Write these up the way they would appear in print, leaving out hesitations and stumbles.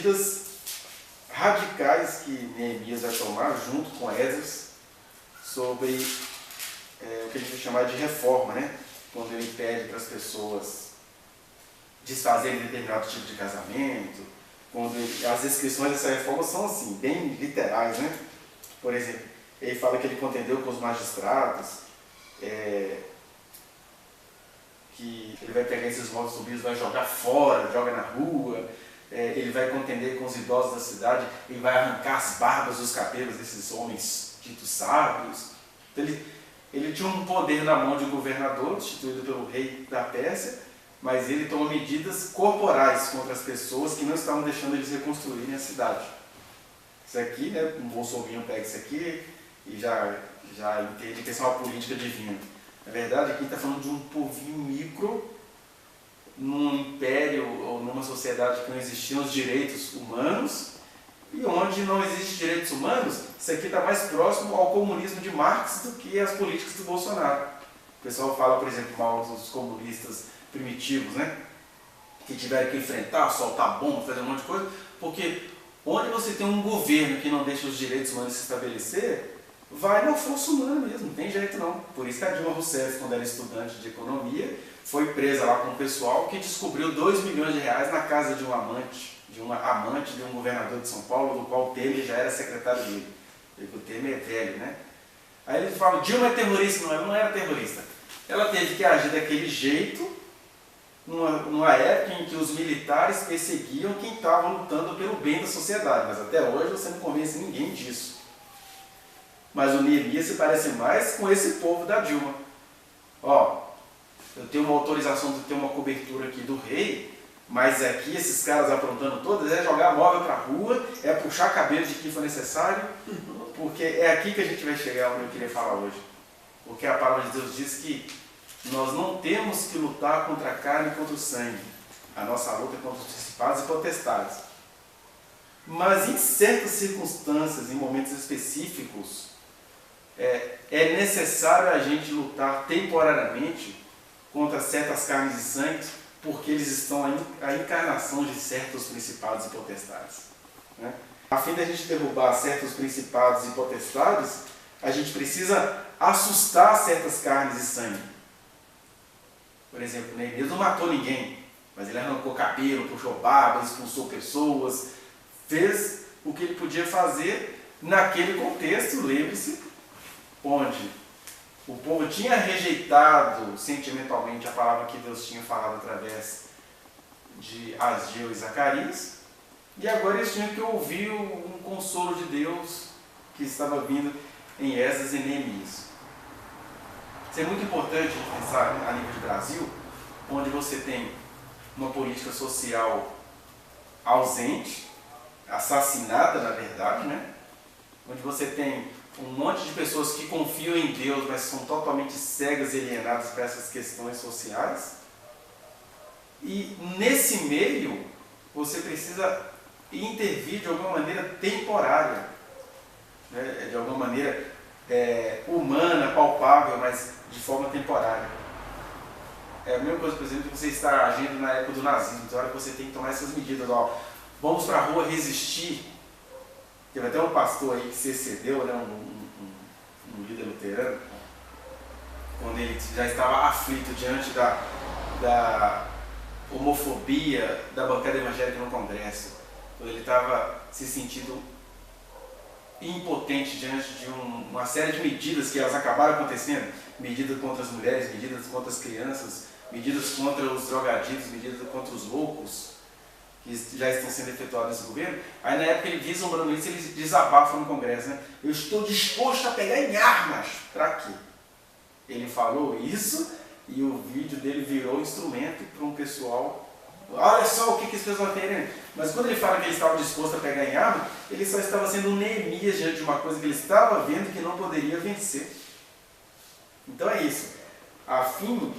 medidas radicais que Neemias vai tomar junto com Esdras sobre o que a gente vai chamar de reforma, né? Quando ele pede para as pessoas desfazerem determinado tipo de casamento, as descrições dessa reforma são assim, bem literais, né? Por exemplo, ele fala que ele contendeu com os magistrados, que ele vai pegar esses votos subidos, vai jogar fora, joga na rua, ele vai contender com os idosos da cidade, ele vai arrancar as barbas dos cabelos desses homens ditos sábios. Então, ele tinha um poder na mão de um governador, instituído pelo rei da Pérsia, mas ele toma medidas corporais contra as pessoas que não estavam deixando eles reconstruírem a cidade. Isso aqui, né, um bolsominho pega isso aqui e já entende que isso é uma política divina. Na verdade, aqui está falando de um povinho micro, num império ou numa sociedade que não existiam os direitos humanos, e onde não existem direitos humanos, isso aqui está mais próximo ao comunismo de Marx do que às políticas do Bolsonaro. O pessoal fala, por exemplo, mal dos comunistas primitivos, né? Que tiveram que enfrentar, soltar bomba, fazer um monte de coisa, porque onde você tem um governo que não deixa os direitos humanos se estabelecer, vai na força humana mesmo, não tem jeito não. Por isso que a Dilma Rousseff, quando era estudante de economia, foi presa lá com o pessoal que descobriu 2 milhões de reais na casa de uma amante de um governador de São Paulo, do qual o Temer já era secretário dele. Porque o Temer é velho, né? Aí eles falam, Dilma é terrorista. Não, ela não era terrorista. Ela teve que agir daquele jeito, numa época em que os militares perseguiam quem estava lutando pelo bem da sociedade. Mas até hoje você não convence ninguém disso. Mas o Neemias se parece mais com esse povo da Dilma. Ó, eu tenho uma autorização de ter uma cobertura aqui do rei, mas aqui esses caras aprontando todas, é jogar móvel para a rua, é puxar cabelo de quem for necessário, porque é aqui que a gente vai chegar onde eu queria falar hoje. Porque a palavra de Deus diz que nós não temos que lutar contra a carne e contra o sangue. A nossa luta é contra os principados e potestades. Mas em certas circunstâncias, em momentos específicos, é necessário a gente lutar temporariamente contra certas carnes e sangues, porque eles estão a encarnação de certos principados e potestades. Né? A fim de a gente derrubar certos principados e potestades, a gente precisa assustar certas carnes e sangue. Por exemplo, Neemias não matou ninguém, mas ele arrancou cabelo, puxou barba, expulsou pessoas, fez o que ele podia fazer naquele contexto, lembre-se, onde o povo tinha rejeitado sentimentalmente a palavra que Deus tinha falado através de Asgeu e Zacarias, e agora eles tinham que ouvir um consolo de Deus que estava vindo em Esdras e Neemias. Isso é muito importante pensar a nível de Brasil, onde você tem uma política social ausente, assassinada na verdade, né? Onde você tem um monte de pessoas que confiam em Deus, mas são totalmente cegas e alienadas para essas questões sociais. E nesse meio, você precisa intervir de alguma maneira temporária, né? De alguma maneira humana, palpável, mas de forma temporária. É a mesma coisa, por exemplo, que você está agindo na época do nazismo. Então, hora que você tem que tomar essas medidas, ó, vamos para a rua resistir. Teve até um pastor aí que se excedeu, né, um líder luterano, quando ele já estava aflito diante da homofobia da bancada evangélica no Congresso, quando ele estava se sentindo impotente diante de uma série de medidas que elas acabaram acontecendo, medidas contra as mulheres, medidas contra as crianças, medidas contra os drogaditos, medidas contra os loucos, que já estão sendo efetuados nesse governo. Aí na época ele vislumbrando isso, ele desabafa no Congresso, né? Eu estou disposto a pegar em armas. Para quê? Ele falou isso e o vídeo dele virou instrumento para um pessoal. Olha só o que esse pessoal está querendo. Mas quando ele fala que ele estava disposto a pegar em armas, ele só estava sendo um Neemias diante de uma coisa que ele estava vendo que não poderia vencer. Então é isso. A fim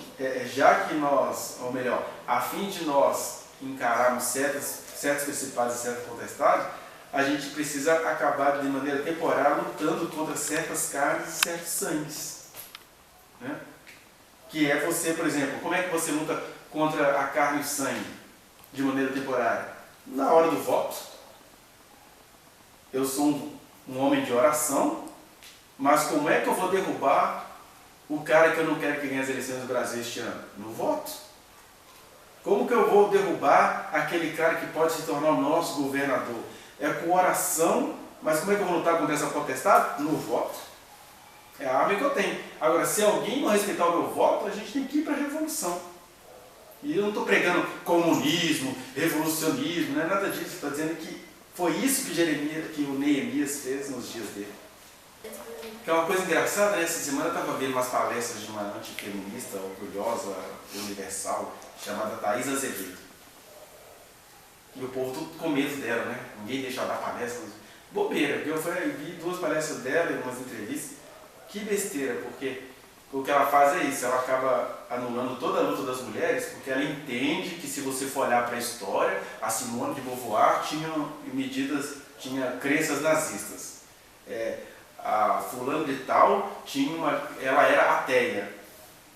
de nós encararmos certos principados e certas potestades, a gente precisa acabar de maneira temporária lutando contra certas carnes e certos sangues. Né? Que é você, por exemplo, como é que você luta contra a carne e o sangue de maneira temporária? Na hora do voto. eu sou um homem de oração, mas como é que eu vou derrubar o cara que eu não quero que ganhe as eleições do Brasil este ano? No voto. Como que eu vou derrubar aquele cara que pode se tornar o nosso governador? É com oração, mas como é que eu vou lutar contra essa potestade? No voto. É a arma que eu tenho. Agora, se alguém não respeitar o meu voto, a gente tem que ir para a revolução. E eu não estou pregando comunismo, revolucionismo, não é nada disso. Estou dizendo que foi isso que o Neemias fez nos dias dele. Que é uma coisa engraçada, né? Essa semana eu estava vendo umas palestras de uma antifeminista, orgulhosa, universal, chamada Thaís Azevedo. E o povo tudo com medo dela, né? Ninguém deixa ela dar palestra. Bobeira, eu vi 2 palestras dela e umas entrevistas. Que besteira, porque o que ela faz é isso, ela acaba anulando toda a luta das mulheres, porque ela entende que se você for olhar para a história, a Simone de Beauvoir tinha crenças nazistas. A fulano de tal ela era ateia.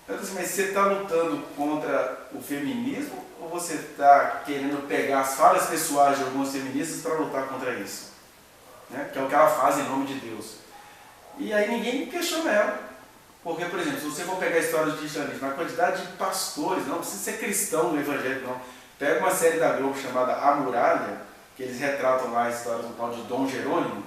Então, assim, mas você está lutando contra o feminismo ou você está querendo pegar as falhas pessoais de alguns feministas para lutar contra isso? Né? Que é o que ela faz em nome de Deus. E aí ninguém questiona ela. Porque, por exemplo, se você for pegar a história do cristianismo, a quantidade de pastores, não precisa ser cristão no evangelho, não. Pega uma série da Globo chamada A Muralha, que eles retratam lá a história do tal de Dom Jerônimo.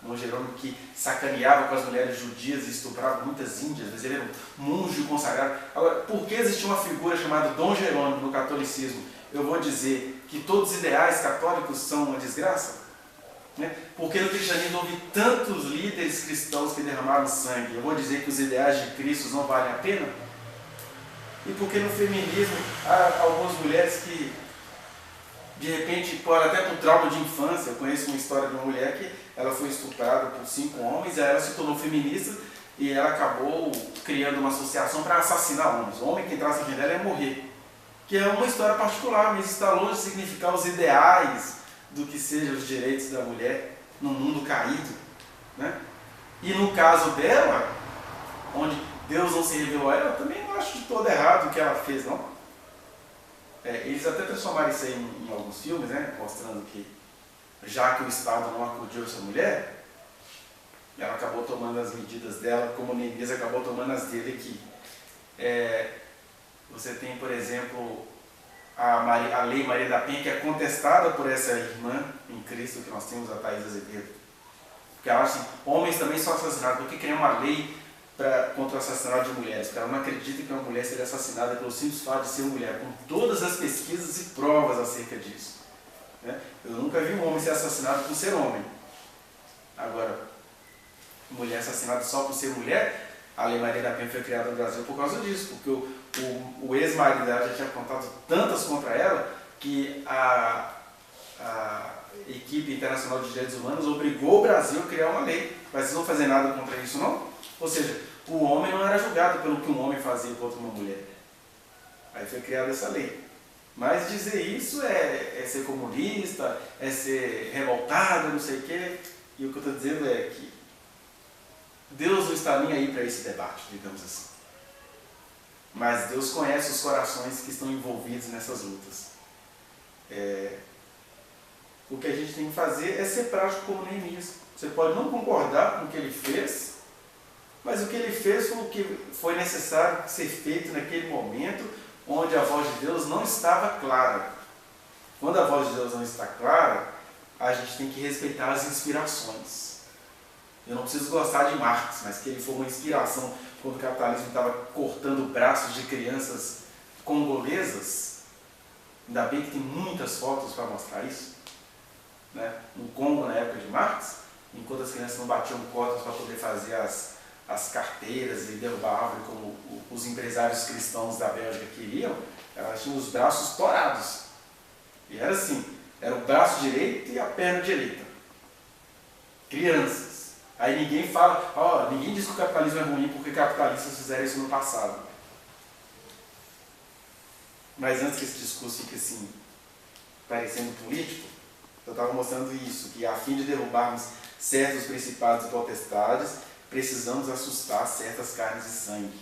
Dom Jerônimo que sacaneava com as mulheres judias e estuprava muitas índias, mas ele era um monge consagrado. Agora, por que existia uma figura chamada Dom Jerônimo no catolicismo? Eu vou dizer que todos os ideais católicos são uma desgraça? Porque no cristianismo houve tantos líderes cristãos que derramaram sangue. Eu vou dizer que os ideais de Cristo não valem a pena? E porque no feminismo há algumas mulheres que, de repente, podem até por trauma de infância. Eu conheço uma história de uma mulher que ela foi estuprada por 5 homens, e aí ela se tornou feminista e ela acabou criando uma associação para assassinar homens. O homem que entrasse na vida dela ia morrer. Que é uma história particular, mas está longe de significar os ideais do que sejam os direitos da mulher no mundo caído, né? E no caso dela, onde Deus não se revelou a ela, eu também não acho de todo errado o que ela fez, não. Eles até transformaram isso aí em alguns filmes, né? Mostrando que, já que o Estado não acudiu essa mulher, ela acabou tomando as medidas dela, como o Neemias acabou tomando as dele aqui. Você tem, por exemplo, a Lei Maria da Penha, que é contestada por essa irmã em Cristo que nós temos, a Thaís Azevedo. Porque ela acha assim, homens também são assassinados. Por que criar uma lei contra o assassinato de mulheres? Porque ela não acredita que uma mulher seja assassinada pelo simples fato de ser mulher, com todas as pesquisas e provas acerca disso. Né? Eu nunca vi um homem ser assassinado por ser homem. Agora, mulher assassinada só por ser mulher, a Lei Maria da Penha foi criada no Brasil por causa disso, porque o ex-marido dela já tinha apontado tantas contra ela que a equipe internacional de direitos humanos obrigou o Brasil a criar uma lei. Mas vocês não fazer nada contra isso, não? Ou seja, o homem não era julgado pelo que um homem fazia contra uma mulher. Aí foi criada essa lei. Mas dizer isso é ser comunista, é ser revoltado, não sei o quê. E o que eu estou dizendo é que Deus não está nem aí para esse debate, digamos assim. Mas Deus conhece os corações que estão envolvidos nessas lutas. O que a gente tem que fazer é ser prático como Neemias. Você pode não concordar com o que ele fez, mas o que ele fez foi o que foi necessário ser feito naquele momento onde a voz de Deus não estava clara. Quando a voz de Deus não está clara, a gente tem que respeitar as inspirações. Eu não preciso gostar de Marx, mas que ele foi uma inspiração quando o capitalismo estava cortando braços de crianças congolesas. Ainda bem que tem muitas fotos para mostrar isso. Né? No Congo, na época de Marx, enquanto as crianças não batiam cordas para poder fazer as carteiras e derrubar a árvore como os empresários cristãos da Bélgica queriam, elas tinham os braços torados. E era assim, era o braço direito e a perna direita. Crianças. Aí ninguém fala, ninguém diz que o capitalismo é ruim porque capitalistas fizeram isso no passado. Mas antes que esse discurso fique assim, parecendo político, eu estava mostrando isso, que a fim de derrubarmos certos principados e potestades, precisamos assustar certas carnes e sangue.